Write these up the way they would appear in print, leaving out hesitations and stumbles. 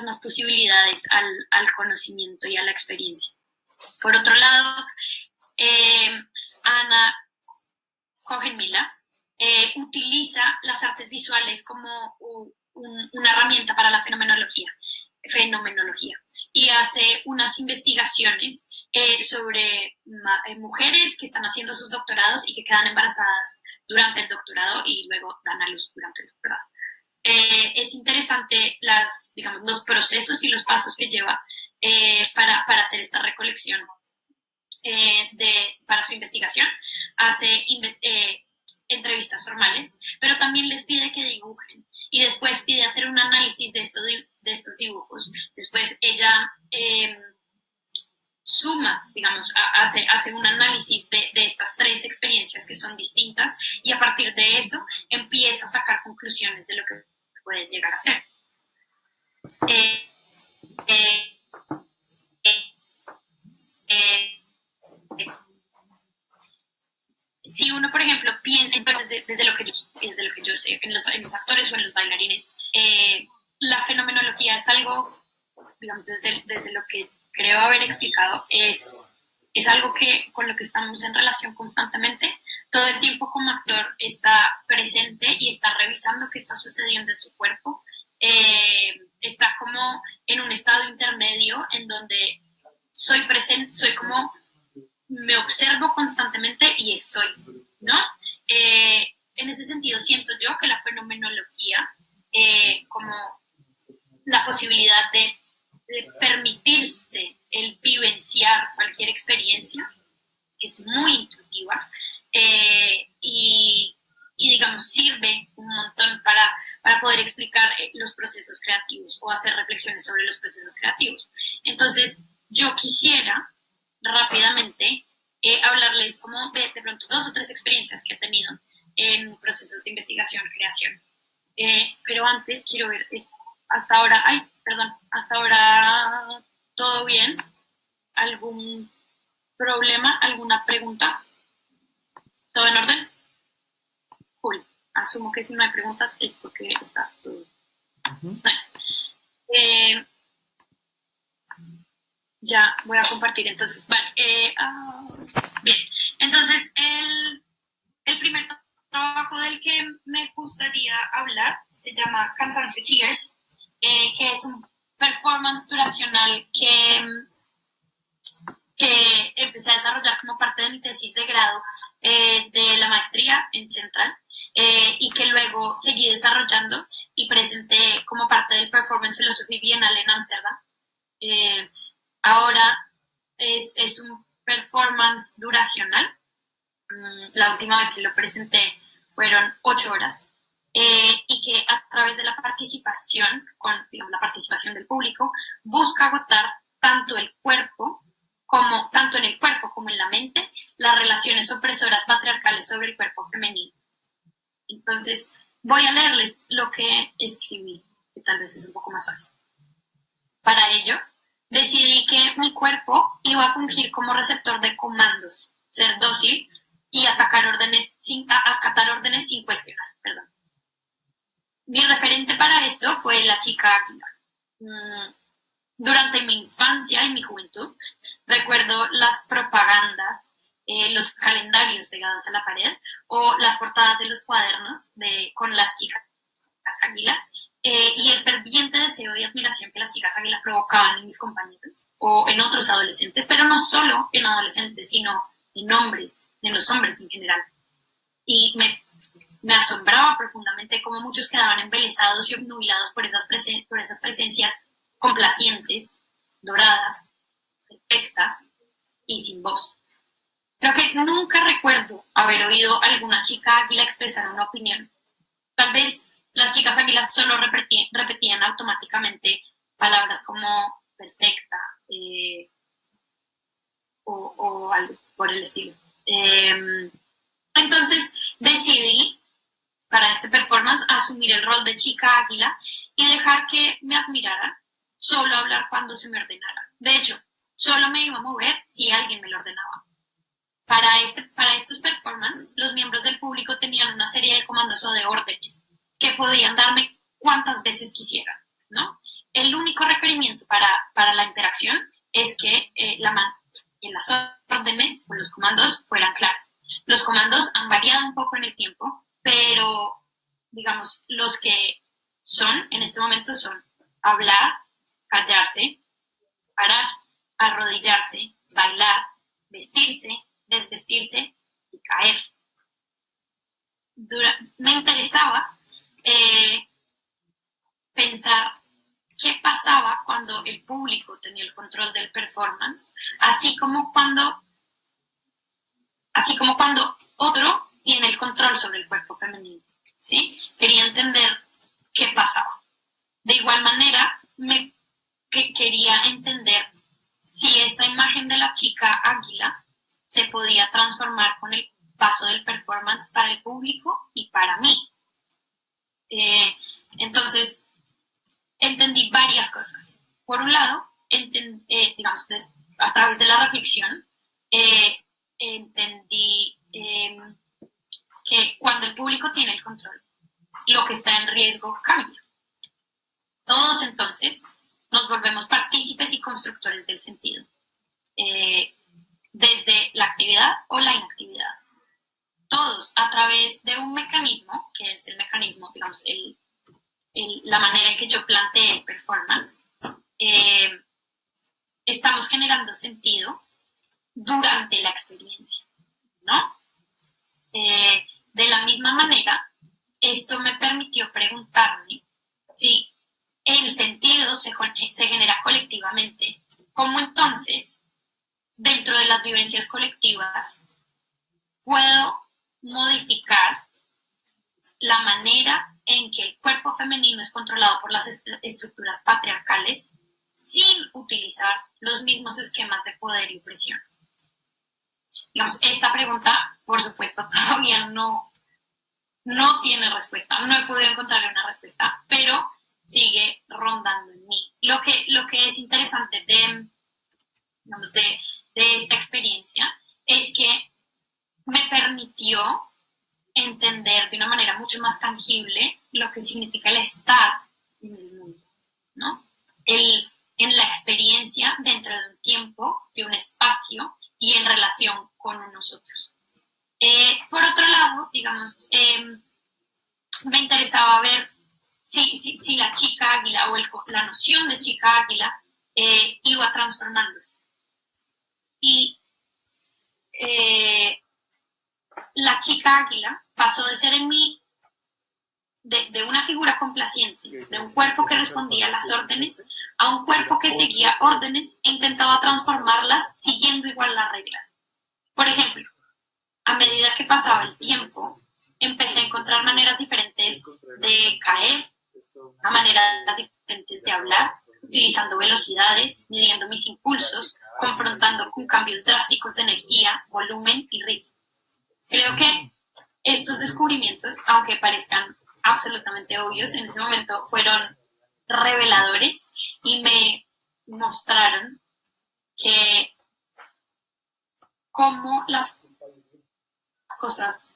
más posibilidades al conocimiento y a la experiencia. Por otro lado, Anna Cohen-Miller utiliza las artes visuales como una herramienta para la fenomenología y hace unas investigaciones sobre mujeres que están haciendo sus doctorados y que quedan embarazadas durante el doctorado y luego dan a luz durante el doctorado. Es interesante los procesos y los pasos que lleva para hacer esta recolección para su investigación. Hace entrevistas formales, pero también les pide que dibujen y después pide hacer un análisis de estos dibujos. Después ella suma, hace un análisis de estas tres experiencias que son distintas y a partir de eso empieza a sacar conclusiones de lo que puede llegar a ser. Si uno, por ejemplo, piensa desde lo que yo sé, en los actores o en los bailarines, la fenomenología es algo, desde lo que creo haber explicado, es algo con lo que estamos en relación constantemente. Todo el tiempo como actor está presente y está revisando qué está sucediendo en su cuerpo. Está como en un estado intermedio en donde soy presente, me observo constantemente y estoy, ¿no? En ese sentido siento yo que la fenomenología, como la posibilidad de permitirse el vivenciar cualquier experiencia, es muy intuitiva y sirve un montón para poder explicar los procesos creativos o hacer reflexiones sobre los procesos creativos. Entonces, yo quisiera rápidamente hablarles como de pronto 2 o 3 experiencias que he tenido en procesos de investigación, creación. Pero antes quiero ver, hasta ahora todo bien. ¿Algún problema? ¿Alguna pregunta? ¿Todo en orden? Cool. Asumo que si no hay preguntas es porque está todo. Nice. Ya voy a compartir entonces. Vale. Bien. Entonces, el primer trabajo del que me gustaría hablar se llama Cansancio Tears, que es un performance duracional que empecé a desarrollar como parte de mi tesis de grado de la maestría en Central y que luego seguí desarrollando y presenté como parte del Performance Philosophy Bienal en Ámsterdam. Ahora es un performance duracional. La última vez que lo presenté fueron 8 horas y que a través de la participación, con la participación del público, busca agotar tanto en el cuerpo como en la mente las relaciones opresoras patriarcales sobre el cuerpo femenino. Entonces, voy a leerles lo que escribí, que tal vez es un poco más fácil. Para ello, decidí que mi cuerpo iba a fungir como receptor de comandos, ser dócil y acatar órdenes sin cuestionar. Perdón. Mi referente para esto fue la chica águila. Durante mi infancia y mi juventud, recuerdo las propagandas, los calendarios pegados a la pared o las portadas de los cuadernos con las chicas águila y el ferviente deseo y admiración que las chicas águila provocaban en mis compañeros o en otros adolescentes, pero no solo en adolescentes, sino en los hombres en general. Y me asombraba profundamente cómo muchos quedaban embelesados y obnubilados por esas presencias complacientes, doradas, perfectas y sin voz. Creo que nunca recuerdo haber oído a alguna chica águila expresar una opinión. Tal vez las chicas águilas solo repetían automáticamente palabras como perfecta o algo por el estilo. Entonces decidí para este performance asumir el rol de chica águila y dejar que me admirara, solo hablar cuando se me ordenara. De hecho, solo me iba a mover si alguien me lo ordenaba. Para estos performances, los miembros del público tenían una serie de comandos o de órdenes que podían darme cuantas veces quisieran, ¿no? el único requerimiento para la interacción es que las órdenes o los comandos fueran claros. Los comandos han variado un poco en el tiempo, pero digamos, los que son en este momento son hablar, callarse, parar, arrodillarse, bailar, vestirse, desvestirse y caer. Me interesaba pensar qué pasaba cuando el público tenía el control del performance, así como cuando otro tiene el control sobre el cuerpo femenino, ¿sí? Quería entender qué pasaba. De igual manera, quería entender si esta imagen de la chica águila se podía transformar con el paso del performance para el público y para mí. Entonces, entendí varias cosas. Por un lado, digamos, a través de la reflexión, entendí que cuando el público tiene el control, lo que está en riesgo cambia. Todos entonces nos volvemos partícipes y constructores del sentido, desde la actividad o la inactividad. Todos a través de un mecanismo, que es el mecanismo, digamos, la manera en que yo planteé el performance, estamos generando sentido durante la experiencia, ¿no? De la misma manera, esto me permitió preguntarme si el sentido se genera colectivamente, ¿cómo entonces, dentro de las vivencias colectivas, puedo modificar la manera en que el cuerpo femenino es controlado por las estructuras patriarcales sin utilizar los mismos esquemas de poder y opresión? Digamos, esta pregunta, por supuesto, todavía no tiene respuesta. No he podido encontrarle una respuesta, pero sigue rondando en mí. Lo que es interesante de esta experiencia es que me permitió entender de una manera mucho más tangible lo que significa el estar en el mundo, ¿no? En la experiencia dentro de un tiempo, de un espacio y en relación con nosotros. Por otro lado, digamos, me interesaba ver si la chica águila o la noción de chica águila iba transformándose. Y la chica águila pasó de ser en mí de una figura complaciente, de un cuerpo que respondía a las órdenes, a un cuerpo que seguía órdenes e intentaba transformarlas siguiendo igual las reglas. Por ejemplo, a medida que pasaba el tiempo, empecé a encontrar maneras diferentes de caer, a maneras diferentes de hablar, utilizando velocidades, midiendo mis impulsos, confrontando con cambios drásticos de energía, volumen y ritmo. Creo que estos descubrimientos, aunque parezcan absolutamente obvios, en ese momento fueron reveladores y me mostraron que cómo las cosas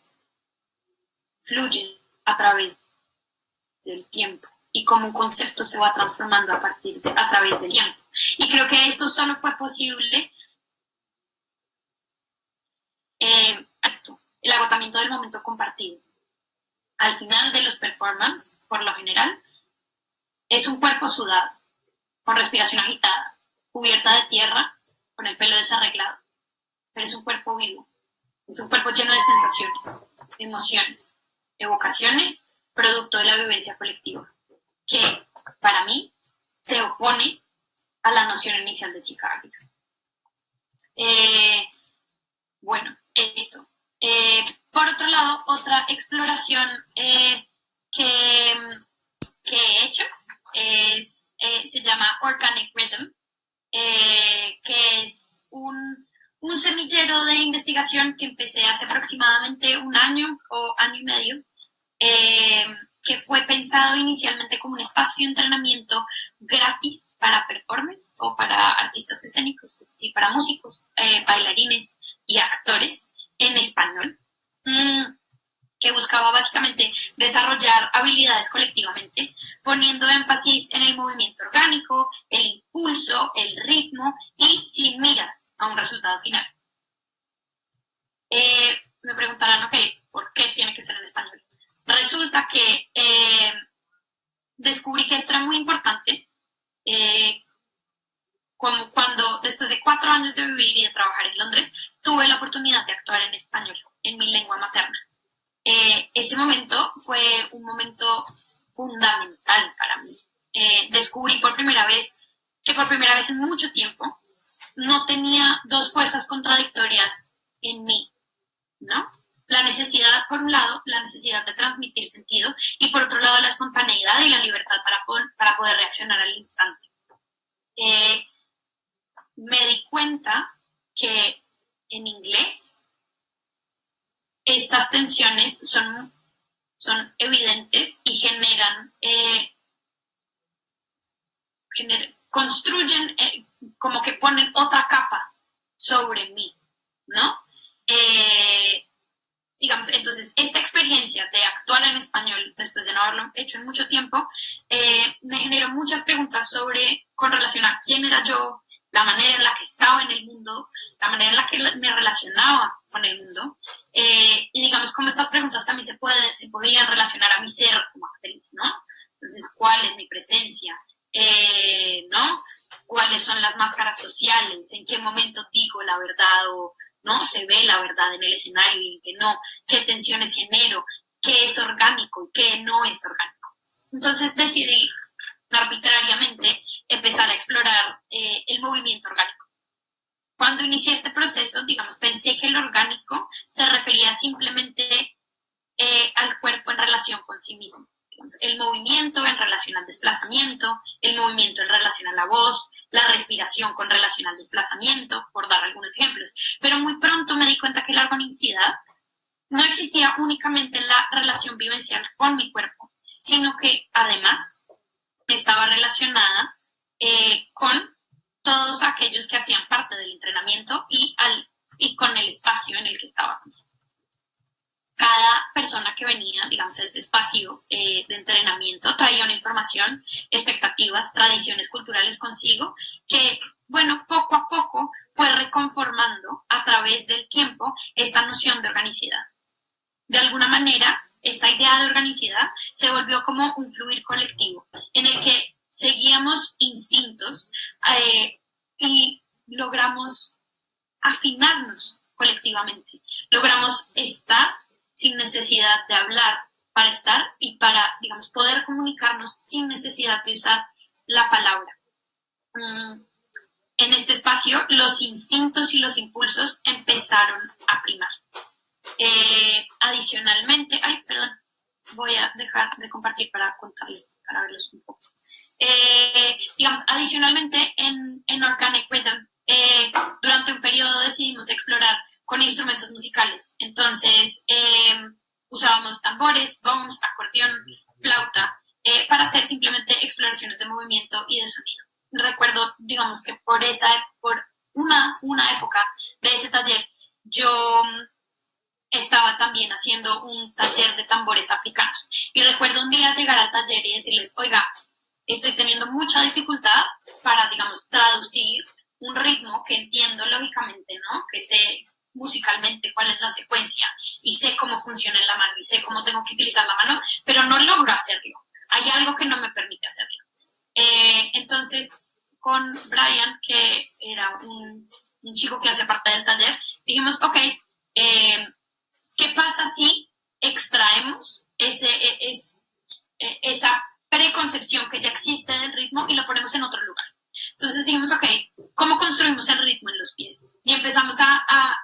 fluyen a través del tiempo y cómo un concepto se va transformando a través del tiempo. Y creo que esto solo fue posible el agotamiento del momento compartido. Al final de los performances, por lo general, es un cuerpo sudado, con respiración agitada, cubierta de tierra, con el pelo desarreglado. Pero es un cuerpo vivo, es un cuerpo lleno de sensaciones, emociones, evocaciones, producto de la vivencia colectiva, que para mí se opone a la noción inicial de chica águila. Bueno, esto. Por otro lado, otra exploración que he hecho se llama Organic Rhythm, que es un semillero de investigación que empecé hace aproximadamente un año o año y medio, que fue pensado inicialmente como un espacio de entrenamiento gratis para performers o para artistas escénicos, sí, para músicos, bailarines y actores en español. que buscaba básicamente desarrollar habilidades colectivamente, poniendo énfasis en el movimiento orgánico, el impulso, el ritmo y sin miras a un resultado final. Me preguntarán, ok, ¿por qué tiene que ser en español? Resulta que descubrí que esto era muy importante como cuando después de 4 años de vivir y de trabajar en Londres, tuve la oportunidad de actuar en español, en mi lengua materna. Ese momento fue un momento fundamental para mí. Descubrí por primera vez en mucho tiempo no tenía dos fuerzas contradictorias en mí, ¿no? La necesidad, por un lado, la necesidad de transmitir sentido y por otro lado la espontaneidad y la libertad para poder reaccionar al instante. Me di cuenta que en inglés estas tensiones son evidentes y construyen, como que ponen otra capa sobre mí, ¿no? Digamos, entonces, esta experiencia de actuar en español, después de no haberlo hecho en mucho tiempo, me generó muchas preguntas con relación a quién era yo, la manera en la que estaba en el mundo, la manera en la que me relacionaba con el mundo, y digamos, cómo estas preguntas también se podían relacionar a mi ser como actriz, ¿no? Entonces, ¿cuál es mi presencia? ¿No? ¿Cuáles son las máscaras sociales? ¿En qué momento digo la verdad o no se ve la verdad en el escenario y en que no? ¿Qué tensiones genero? ¿Qué es orgánico y qué no es orgánico? Entonces decidí arbitrariamente empezar a explorar el movimiento orgánico. Cuando inicié este proceso, digamos, pensé que el orgánico se refería simplemente al cuerpo en relación con sí mismo. El movimiento en relación al desplazamiento, el movimiento en relación a la voz, la respiración con relación al desplazamiento, por dar algunos ejemplos. Pero muy pronto me di cuenta que la organicidad no existía únicamente en la relación vivencial con mi cuerpo, sino que además estaba relacionada con todos aquellos que hacían parte del entrenamiento y con el espacio en el que estaba. Cada persona que venía, digamos, a este espacio de entrenamiento traía una información, expectativas, tradiciones culturales consigo que, bueno, poco a poco fue reconformando a través del tiempo esta noción de organicidad. De alguna manera, esta idea de organicidad se volvió como un fluir colectivo en el que seguíamos instintos y logramos afinarnos colectivamente. Logramos estar sin necesidad de hablar para estar y para, digamos, poder comunicarnos sin necesidad de usar la palabra. En este espacio, los instintos y los impulsos empezaron a primar. Adicionalmente, voy a dejar de compartir para contarles, para verlos un poco. Digamos, adicionalmente, en Organic Rhythm, durante un periodo decidimos explorar con instrumentos musicales. Entonces, usábamos tambores, bombs, acordeón, flauta, para hacer simplemente exploraciones de movimiento y de sonido. Recuerdo, digamos, que por una época de ese taller, yo estaba también haciendo un taller de tambores africanos. Y recuerdo un día llegar al taller y decirles, oiga, estoy teniendo mucha dificultad para, digamos, traducir un ritmo que entiendo lógicamente, ¿no? Que sé musicalmente cuál es la secuencia y sé cómo funciona en la mano y sé cómo tengo que utilizar la mano, pero no logro hacerlo. Hay algo que no me permite hacerlo. Entonces, con Brian, que era un chico que hace parte del taller, dijimos, ok, ¿qué pasa si extraemos esa preconcepción que ya existe del ritmo y lo ponemos en otro lugar? Entonces dijimos, ok, ¿cómo construimos el ritmo en los pies? Y empezamos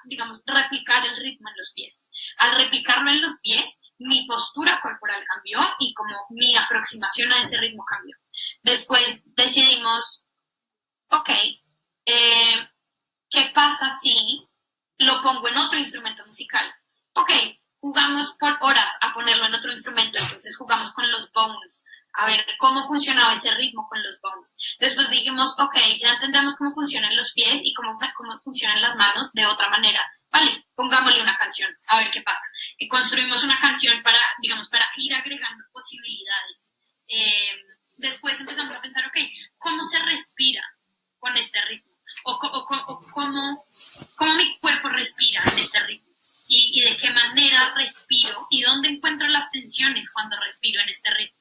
digamos, replicar el ritmo en los pies. Al replicarlo en los pies, mi postura corporal cambió y como mi aproximación a ese ritmo cambió. Después decidimos, ok, ¿qué pasa si lo pongo en otro instrumento musical? Ok, jugamos por horas a ponerlo en otro instrumento, entonces jugamos con los bones, a ver cómo funcionaba ese ritmo con los bones. Después dijimos, ok, ya entendemos cómo funcionan los pies y cómo funcionan las manos de otra manera. Vale, pongámosle una canción, a ver qué pasa. Y construimos una canción para, digamos, para ir agregando posibilidades. Después empezamos a pensar, ok, ¿cómo se respira con este ritmo? O cómo mi cuerpo respira en este ritmo. Y de qué manera respiro y dónde encuentro las tensiones cuando respiro en este ritmo.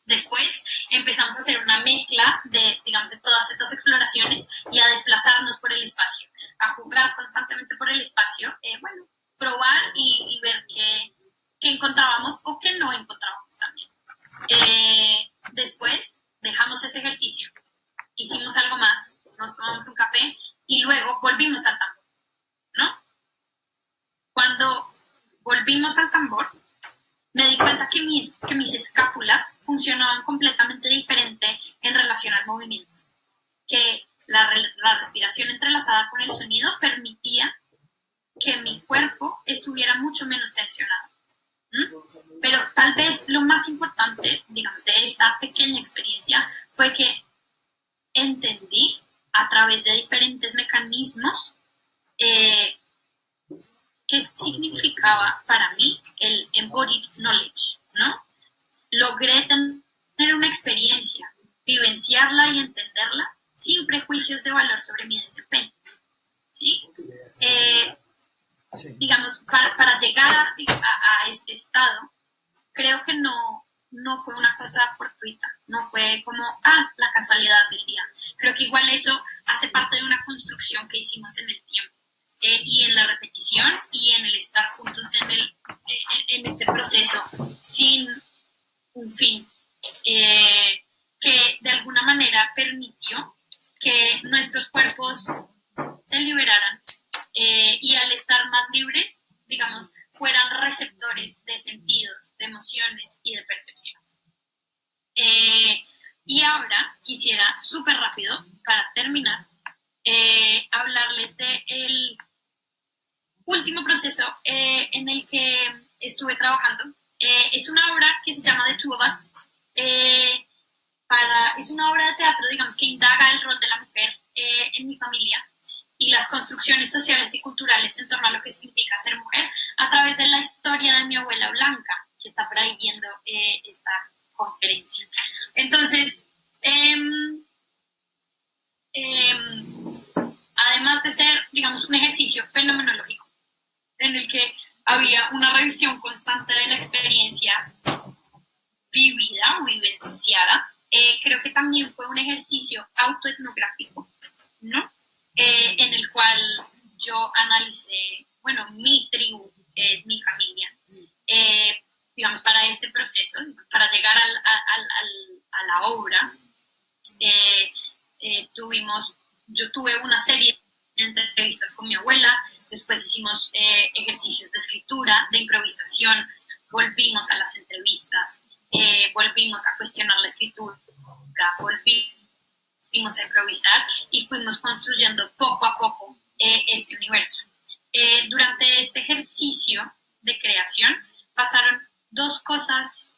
Después empezamos a hacer una mezcla de, digamos, de todas estas exploraciones y a desplazarnos por el espacio, a jugar constantemente por el espacio, bueno, probar y ver qué encontrábamos o qué no encontrábamos también. Después dejamos ese ejercicio, hicimos algo más, nos tomamos un café y luego volvimos al tambor, ¿no? Cuando volvimos al tambor, me di cuenta que mis escápulas funcionaban completamente diferente en relación al movimiento, que la respiración entrelazada con el sonido permitía que mi cuerpo estuviera mucho menos tensionado. Pero tal vez lo más importante, digamos, de esta pequeña experiencia fue que entendí a través de diferentes mecanismos qué significaba para mí el embodied knowledge, ¿no? Logré tener una experiencia, vivenciarla y entenderla sin prejuicios de valor sobre mi desempeño, ¿sí? Digamos, para llegar a este estado, creo que no fue una cosa fortuita, no fue como, la casualidad del día. Creo que igual eso hace parte de una construcción que hicimos en el tiempo. Y en la repetición y en el estar juntos en este proceso sin un fin, que de alguna manera permitió que nuestros cuerpos se liberaran y al estar más libres, digamos, fueran receptores de sentidos, de emociones y de percepciones. Y ahora quisiera súper rápido, para terminar, hablarles del último proceso en el que estuve trabajando. Es una obra que se llama The Two of Us. Es una obra de teatro, digamos, que indaga el rol de la mujer en mi familia y las construcciones sociales y culturales en torno a lo que significa ser mujer a través de la historia de mi abuela Blanca, que está por ahí viendo esta conferencia. Entonces, además de ser, digamos, un ejercicio fenomenológico, en el que había una revisión constante de la experiencia vivida o vivenciada, creo que también fue un ejercicio autoetnográfico, ¿no? En el cual yo analicé, bueno, mi tribu, mi familia, digamos, para este proceso, para llegar a la obra. Yo tuve una serie de entrevistas con mi abuela, después hicimos ejercicios de escritura, de improvisación, volvimos a las entrevistas, volvimos a cuestionar la escritura, volvimos a improvisar y fuimos construyendo poco a poco este universo. Durante este ejercicio de creación pasaron dos cosas,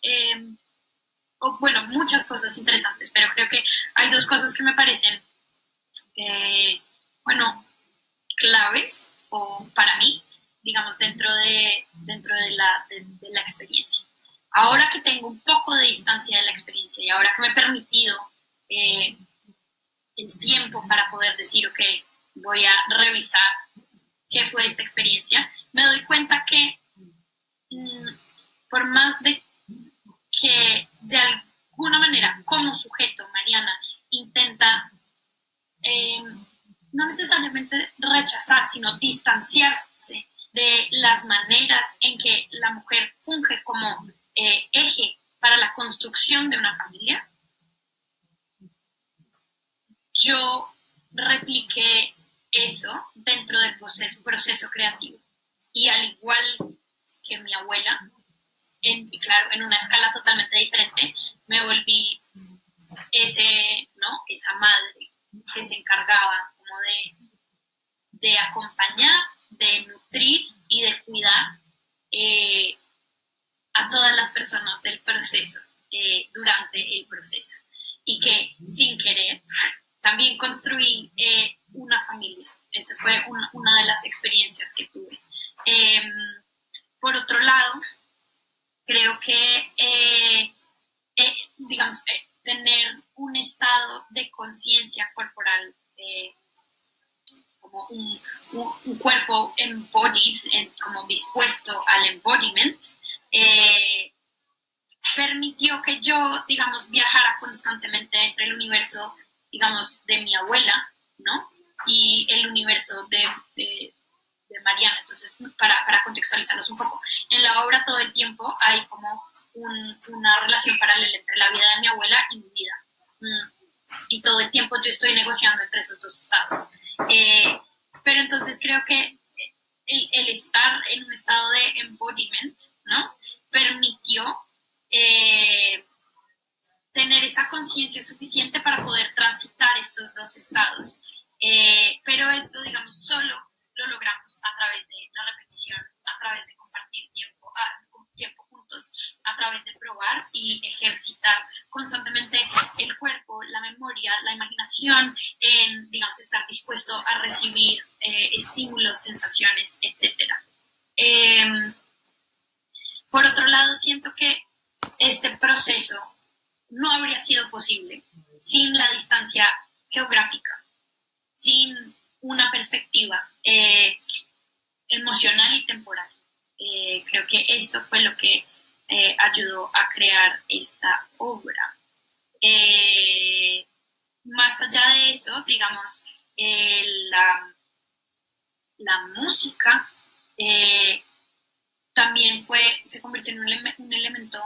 bueno, muchas cosas interesantes, pero creo que hay dos cosas que me parecen, bueno, claves o para mí, digamos, dentro de la experiencia. Ahora que tengo un poco de distancia de la experiencia y ahora que me he permitido el tiempo para poder decir, ok, voy a revisar qué fue esta experiencia, me doy cuenta que por más de que de alguna manera como sujeto Mariana intenta no necesariamente rechazar, sino distanciarse de las maneras en que la mujer funge como eje para la construcción de una familia, yo repliqué eso dentro del proceso creativo. Y al igual que mi abuela, claro, en una escala totalmente diferente, me volví esa madre que se encargaba como de acompañar, de nutrir y de cuidar a todas las personas del proceso, durante el proceso. Y que sin querer también construí una familia. Esa fue una de las experiencias que tuve. Por otro lado, creo que, digamos, tener un estado de conciencia corporal, como un cuerpo embodied, como dispuesto al embodiment, permitió que yo, digamos, viajara constantemente entre el universo, digamos, de mi abuela, ¿no? Y el universo de Mariana. Entonces, para contextualizarlos un poco, en la obra todo el tiempo hay como una relación paralela entre la vida de mi abuela y mi vida. Y todo el tiempo yo estoy negociando entre esos dos estados. Pero entonces creo que el estar en un estado de embodiment, ¿no? Permitió tener esa conciencia suficiente para poder transitar estos dos estados. Pero esto, digamos, solo lo logramos a través de la repetición, a través de compartir tiempo juntos, a través de probar y ejercitar constantemente el cuerpo, la memoria, la imaginación, en, digamos, estar dispuesto a recibir estímulos, sensaciones, etc. Por otro lado, siento que este proceso no habría sido posible sin la distancia geográfica, sin una perspectiva emocional y temporal. Creo que esto fue lo que ayudó a crear esta obra. Más allá de eso, digamos, la música también se convirtió en un elemento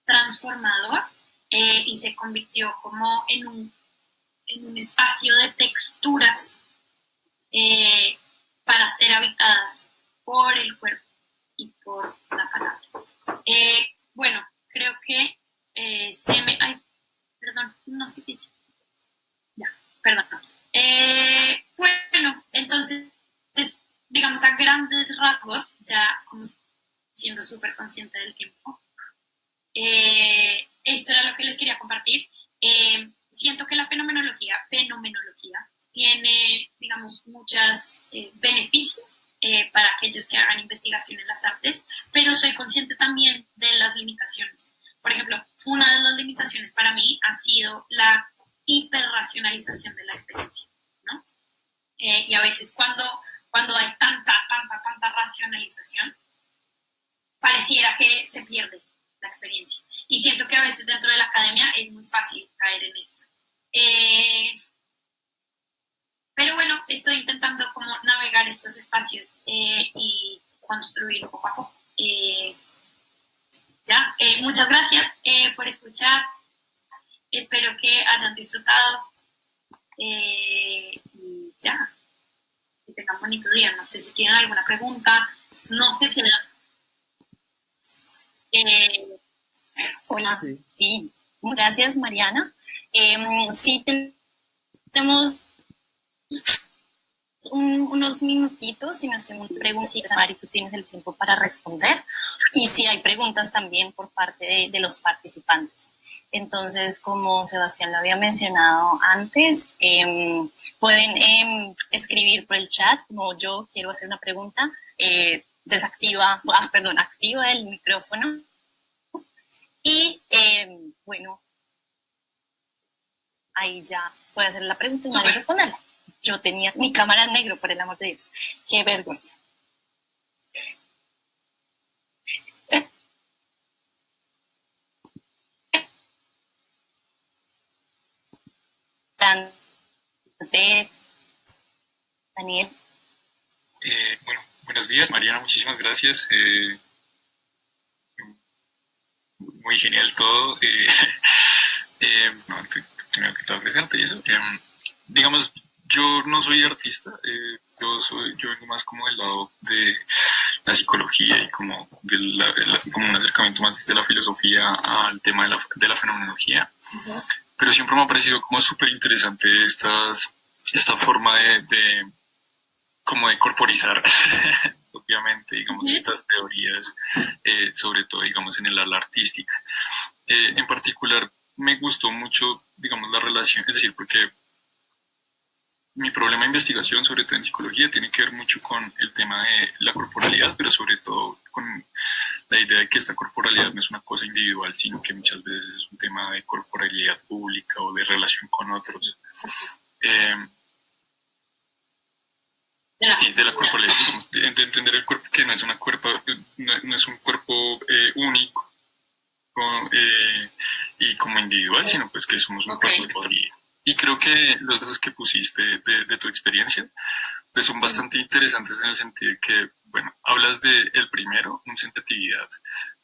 transformador y se convirtió como en un espacio de texturas para ser habitadas por el cuerpo y por la palabra. Bueno, creo que ay, perdón, no sé qué es. Ya, perdón. Bueno, entonces, digamos, a grandes rasgos, ya como siendo súper consciente del tiempo, esto era lo que les quería compartir. Siento que la fenomenología tiene, digamos, muchos beneficios para aquellos que hagan investigación en las artes, pero soy consciente también de las limitaciones. Por ejemplo, una de las limitaciones para mí ha sido la hiperracionalización de la experiencia, ¿no? Y a veces cuando hay tanta racionalización, pareciera que se pierde la experiencia. Y siento que a veces dentro de la academia es muy fácil caer en esto. Pero bueno, estoy intentando como navegar estos espacios y construir poco a poco. Muchas gracias por escuchar. Espero que hayan disfrutado. Y ya, que tengan un bonito día. No sé si tienen alguna pregunta. No sé si Hola, sí, gracias Mariana. Sí, tenemos unos minutitos, si nos tenemos preguntas, Mari, tú tienes el tiempo para responder. Y si hay preguntas también por parte de los participantes. Entonces, como Sebastián lo había mencionado antes, pueden escribir por el chat, como yo quiero hacer una pregunta, activa el micrófono. Y bueno, ahí ya puede hacer la pregunta y no responderla. Yo tenía mi cámara en negro, por el amor de Dios. Qué vergüenza. Daniel. Bueno, buenos días, Mariana, muchísimas gracias. Muy genial todo. Primero que todo, agradecerte y eso. Digamos, yo no soy artista, yo vengo más como del lado de la psicología y como, como un acercamiento más desde la filosofía al tema de la fenomenología. Uh-huh. Pero siempre me ha parecido como súper interesante esta forma de como de corporizar, obviamente, digamos, estas teorías, sobre todo, digamos, en el ala artística. En particular, me gustó mucho, digamos, la relación, es decir, porque mi problema de investigación, sobre todo en psicología, tiene que ver mucho con el tema de la corporalidad, pero sobre todo con la idea de que esta corporalidad no es una cosa individual, sino que muchas veces es un tema de corporalidad pública o de relación con otros. Y de la corporalidad, digamos, de entender el cuerpo que no es, no es un cuerpo único y como individual, sino pues que somos un cuerpo. Y creo que los datos que pusiste de tu experiencia pues son bastante interesantes en el sentido de que, bueno, hablas de el primero, un sensitividad,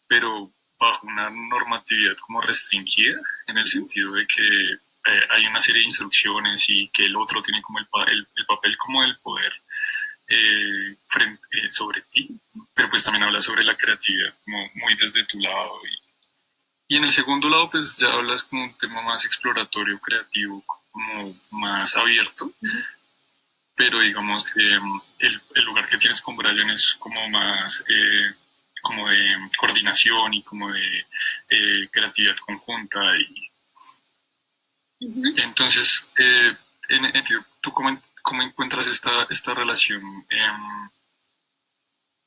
pero bajo una normatividad como restringida, en el sentido de que hay una serie de instrucciones y que el otro tiene como el papel como del poder sobre ti, pero pues también hablas sobre la creatividad, como muy desde tu lado. Y en el segundo lado, pues ya hablas como un tema más exploratorio, creativo, como más abierto. Pero digamos que el lugar que tienes con Brian es como más como de coordinación y como de creatividad conjunta. Entonces, ¿tú cómo encuentras esta relación,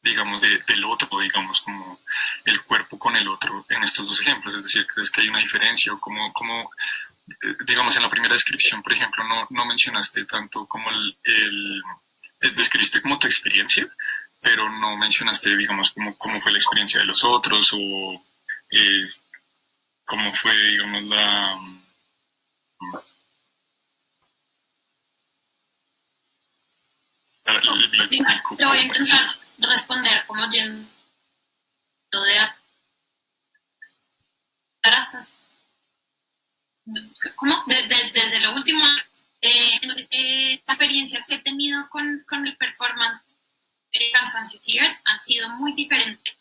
digamos, del otro, digamos, como el cuerpo con el otro en estos dos ejemplos? Es decir, ¿crees que hay una diferencia o cómo digamos, en la primera descripción, por ejemplo, no mencionaste tanto como describiste como tu experiencia, pero no mencionaste, digamos, cómo fue la experiencia de los otros o cómo fue, digamos, te voy a intentar responder como yendo de atrás, desde lo último. Entonces, las experiencias que he tenido con el performance Cansancio Tears han sido muy diferentes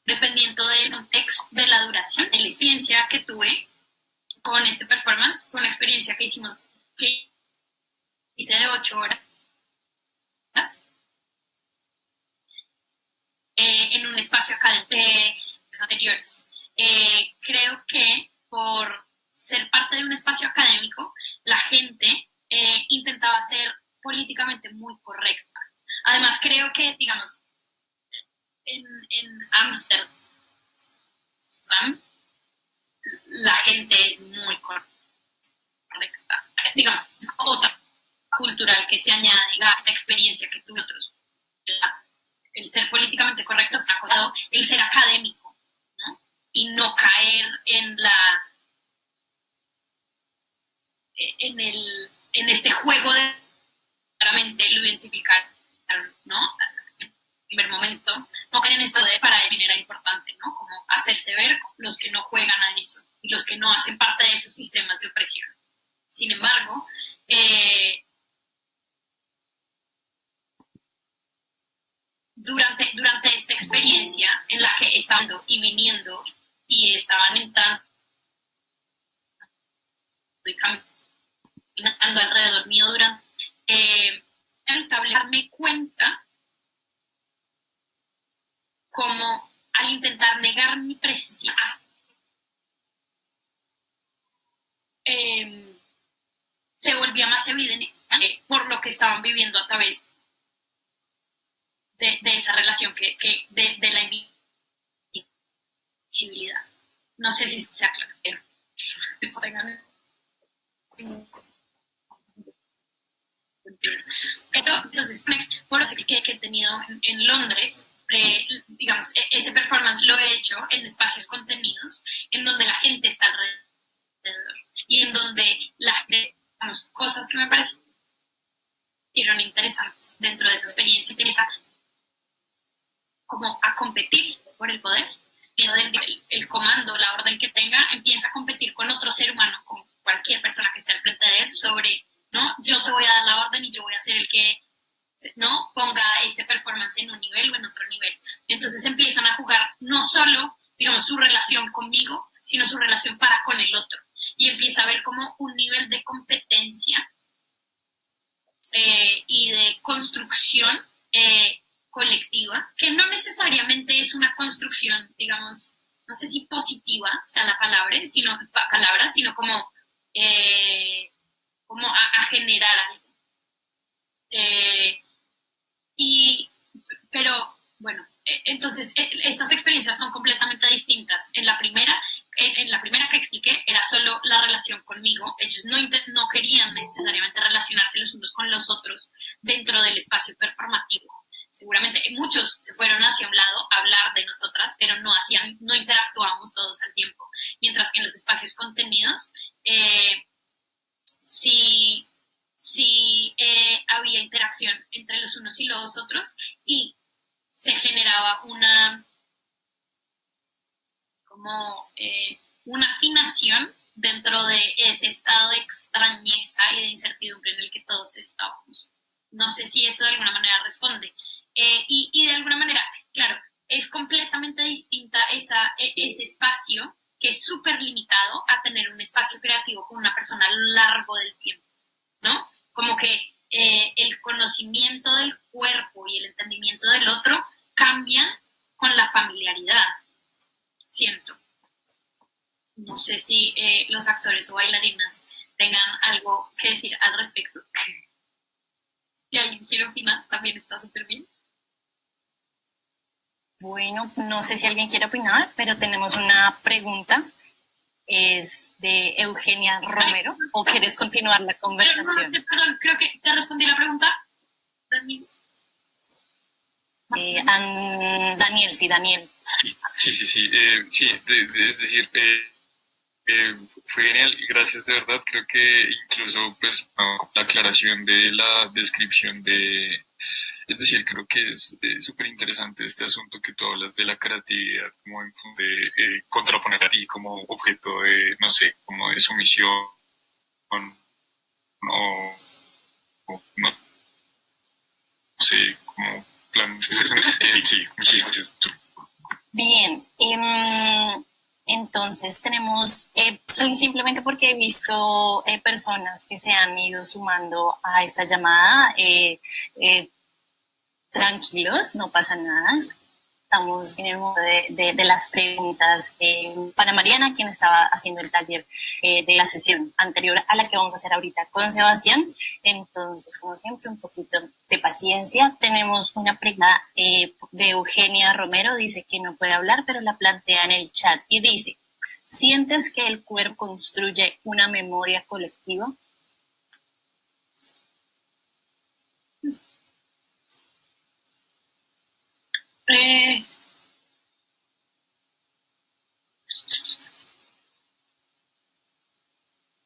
dependiendo del contexto, de la duración, de la experiencia que tuve con este performance. Fue una experiencia que hice de 8 horas en un espacio académico de anteriores. Creo que por ser parte de un espacio académico, la gente intentaba ser políticamente muy correcta. Además, creo que, digamos, en Ámsterdam, la gente es muy correcta. Digamos, otra cultural que se añade a esta experiencia que tuve otros. El ser políticamente correcto fue acotado, el ser académico, ¿no? Y no caer en este juego de claramente lo identificaron, ¿no? En el primer momento, no caer en esto de para él era importante, ¿no? Como hacerse ver los que no juegan a eso y los que no hacen parte de esos sistemas de opresión. Sin embargo, durante esta experiencia en la que estando y viniendo y estaban entrando y caminando alrededor mío durante, inevitable darme cuenta como al intentar negar mi presencia se volvía más evidente por lo que estaban viviendo a través de esa relación de la invisibilidad. No sé si sea claro. Entonces, por eso que he tenido en Londres, digamos, ese performance lo he hecho en espacios contenidos, en donde la gente está alrededor y en donde digamos, cosas que me parecieron interesantes dentro de esa experiencia, empieza como a competir por el poder, el comando, la orden que tenga, empieza a competir con otro ser humano, con cualquier persona que esté al frente de él sobre, ¿no? Yo te voy a dar la orden y yo voy a ser el que, ¿no? Ponga este performance en un nivel o en otro nivel. Entonces empiezan a jugar no solo, digamos, su relación conmigo, sino su relación para con el otro. Y empieza a haber como un nivel de competencia y de construcción colectiva, que no necesariamente es una construcción, digamos, no sé si positiva sea la palabra, sino como como a generar algo. Pero bueno, entonces estas experiencias son completamente distintas. En la primera que expliqué era solo la relación conmigo. Ellos no querían necesariamente relacionarse los unos con los otros dentro del espacio performativo. Seguramente muchos se fueron hacia un lado a hablar de nosotras, pero no interactuábamos todos al tiempo. Mientras que en los espacios contenidos, sí había interacción entre los unos y los otros y se generaba una afinación dentro de ese estado de extrañeza y de incertidumbre en el que todos estábamos. No sé si eso de alguna manera responde. Y de alguna manera, claro, es completamente distinta ese espacio, que es súper limitado, a tener un espacio creativo con una persona a lo largo del tiempo, ¿no? Como que el conocimiento del cuerpo y el entendimiento del otro cambian con la familiaridad, siento. No sé si los actores o bailarinas tengan algo que decir al respecto. Si alguien quiere opinar, también está súper bien. Bueno, no sé si alguien quiere opinar, pero tenemos una pregunta. Es de Eugenia Romero. ¿O quieres continuar la conversación? Perdón, creo que te respondí la pregunta. Daniel, sí, Daniel. Sí. Es decir, fue genial y gracias de verdad. Creo que incluso pues la aclaración de la descripción es decir, creo que es súper interesante este asunto que tú hablas de la creatividad, como en de contraponer a ti como objeto de, no sé, como de sumisión o no sé, como plan. Sí, muchísimas gracias. Bien, entonces tenemos, soy simplemente porque he visto personas que se han ido sumando a esta llamada. Tranquilos, no pasa nada. Estamos en el modo de las preguntas para Mariana, quien estaba haciendo el taller de la sesión anterior a la que vamos a hacer ahorita con Sebastián. Entonces, como siempre, un poquito de paciencia. Tenemos una pregunta de Eugenia Romero, dice que no puede hablar, pero la plantea en el chat y dice: ¿sientes que el cuerpo construye una memoria colectiva?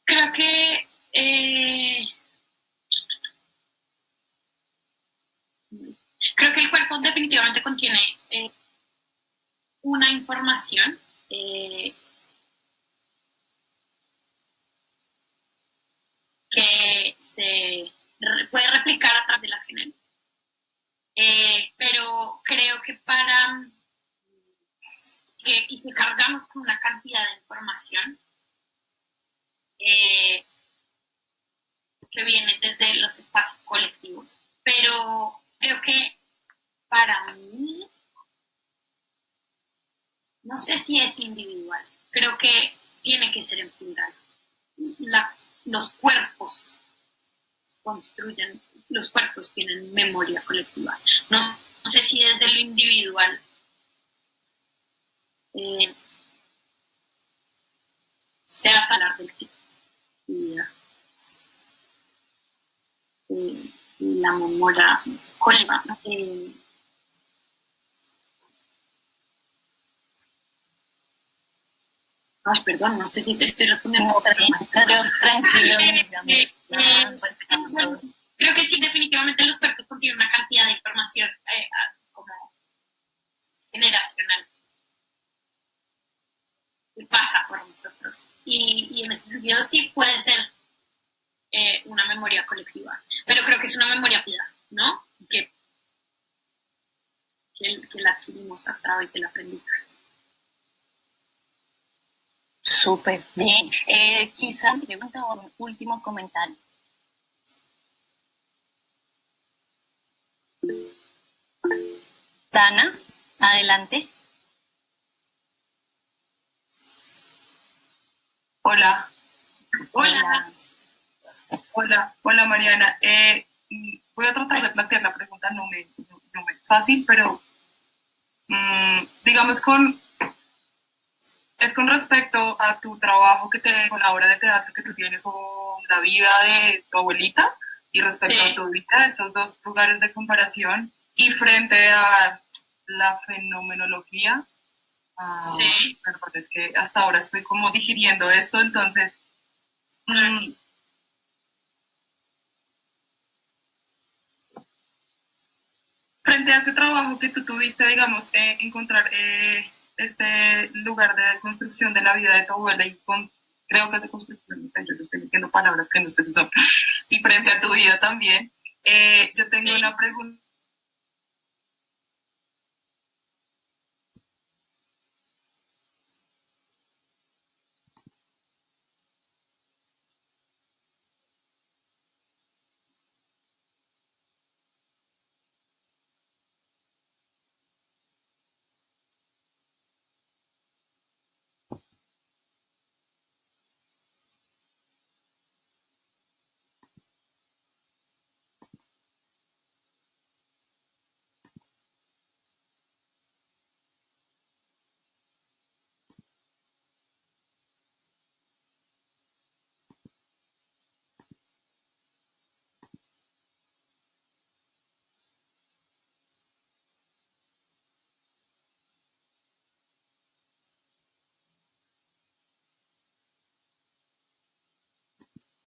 Creo que el cuerpo definitivamente contiene una información que se puede replicar a través de las genes. Pero creo que y que cargamos con una cantidad de información que viene desde los espacios colectivos. Pero creo que para mí, no sé si es individual, creo que tiene que ser en plural. Los cuerpos construyen, los cuerpos tienen memoria colectiva. No sé si desde lo individual sea hablar del tipo la memoria colectiva. Ay, perdón, no sé si te estoy respondiendo. No, tranquilo. Creo que sí, definitivamente los cuerpos contienen una cantidad de información como generacional que pasa por nosotros. Y en ese sentido sí puede ser una memoria colectiva, pero creo que es una memoria vida, ¿no? Que la adquirimos a través del aprendizaje. Súper bien. Quizá pregunta o un último comentario. Dana, adelante. Hola. Hola. Hola Mariana. Voy a tratar de plantear la pregunta, no me es fácil, pero digamos es con respecto a tu trabajo con la obra de teatro que tú tienes con la vida de tu abuelita y respecto a tu vida, estos dos lugares de comparación y frente a la fenomenología. Sí. Pero es que hasta ahora estoy como digiriendo esto, entonces frente a este trabajo que tú tuviste, digamos, encontrar este lugar de construcción de la vida de tu abuela y creo que es de construcción, no sé, yo le estoy metiendo palabras que no sé qué son, y frente a tu vida también, yo tengo una pregunta